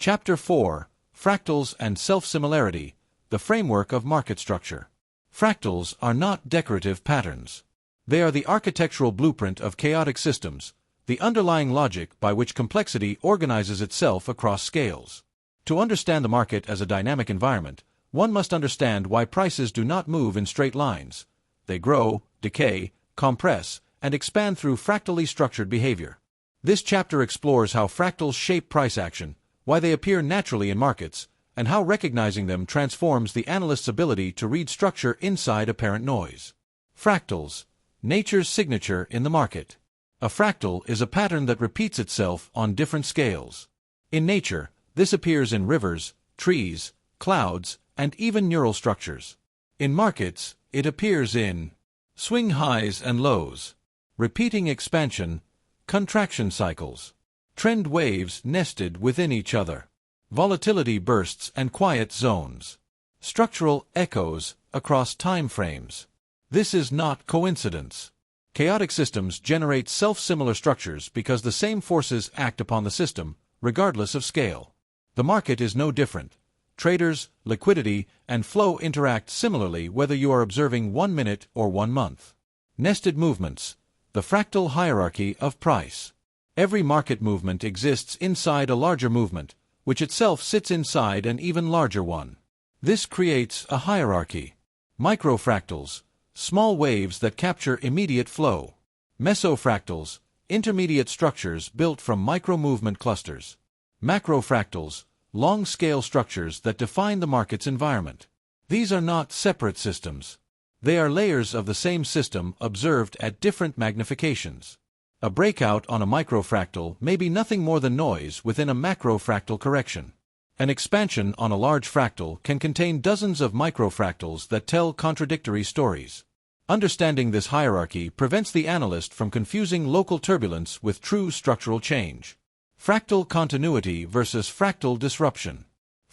Chapter 4, Fractals and Self-Similarity, the Framework of Market Structure. Fractals are not decorative patterns. They are the architectural blueprint of chaotic systems, the underlying logic by which complexity organizes itself across scales. To understand the market as a dynamic environment, one must understand why prices do not move in straight lines. They grow, decay, compress, and expand through fractally structured behavior. This chapter explores how fractals shape price action, why they appear naturally in markets, and how recognizing them transforms the analyst's ability to read structure inside apparent noise. Fractals, nature's signature in the market. A fractal is a pattern that repeats itself on different scales. In nature, this appears in rivers, trees, clouds, and even neural structures. In markets, it appears in swing highs and lows, repeating expansion, contraction cycles, trend waves nested within each other, volatility bursts and quiet zones, structural echoes across time frames. This is not coincidence. Chaotic systems generate self-similar structures because the same forces act upon the system, regardless of scale. The market is no different. Traders, liquidity, and flow interact similarly whether you are observing 1 minute or 1 month. Nested movements, the fractal hierarchy of price. Every market movement exists inside a larger movement, which itself sits inside an even larger one. This creates a hierarchy. Microfractals, small waves that capture immediate flow. Mesofractals, intermediate structures built from micro-movement clusters. Macrofractals, long-scale structures that define the market's environment. These are not separate systems. They are layers of the same system observed at different magnifications. A breakout on a microfractal may be nothing more than noise within a macrofractal correction. An expansion on a large fractal can contain dozens of microfractals that tell contradictory stories. Understanding this hierarchy prevents the analyst from confusing local turbulence with true structural change. Fractal continuity versus fractal disruption.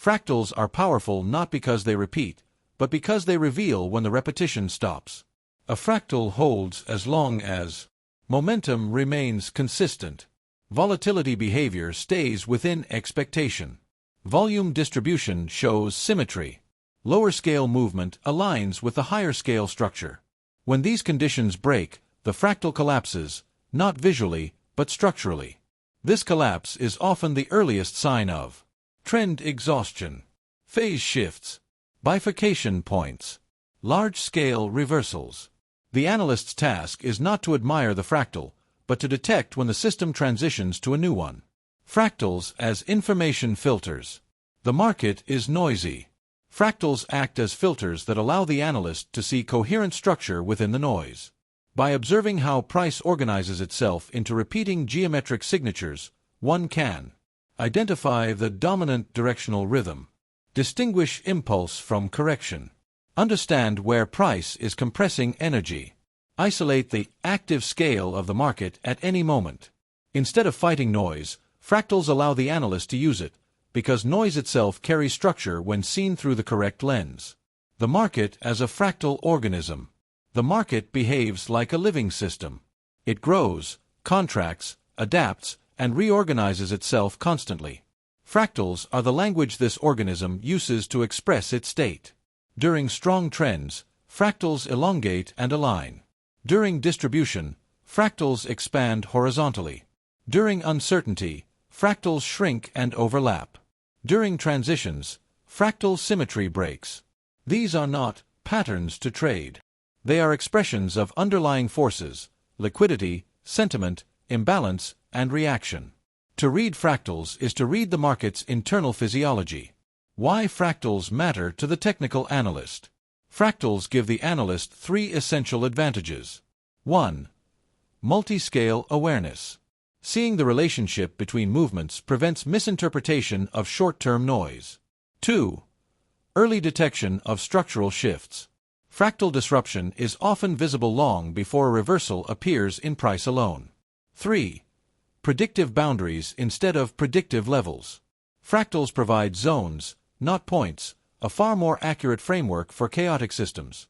Fractals are powerful not because they repeat, but because they reveal when the repetition stops. A fractal holds as long as momentum remains consistent. Volatility behavior stays within expectation. Volume distribution shows symmetry. Lower scale movement aligns with the higher scale structure. When these conditions break, the fractal collapses, not visually, but structurally. This collapse is often the earliest sign of trend exhaustion, phase shifts, bifurcation points, large-scale reversals. The analyst's task is not to admire the fractal, but to detect when the system transitions to a new one. Fractals as information filters. The market is noisy. Fractals act as filters that allow the analyst to see coherent structure within the noise. By observing how price organizes itself into repeating geometric signatures, one can identify the dominant directional rhythm, distinguish impulse from correction, understand where price is compressing energy, isolate the active scale of the market at any moment. Instead of fighting noise, fractals allow the analyst to use it, because noise itself carries structure when seen through the correct lens. The market as a fractal organism. The market behaves like a living system. It grows, contracts, adapts, and reorganizes itself constantly. Fractals are the language this organism uses to express its state. During strong trends, fractals elongate and align. During distribution, fractals expand horizontally. During uncertainty, fractals shrink and overlap. During transitions, fractal symmetry breaks. These are not patterns to trade. They are expressions of underlying forces, liquidity, sentiment, imbalance, and reaction. To read fractals is to read the market's internal physiology. Why fractals matter to the technical analyst. Fractals give the analyst 3 essential advantages. 1. Multi-scale awareness. Seeing the relationship between movements prevents misinterpretation of short-term noise. 2. Early detection of structural shifts. Fractal disruption is often visible long before a reversal appears in price alone. 3. Predictive boundaries instead of predictive levels. Fractals provide zones, not points, a far more accurate framework for chaotic systems.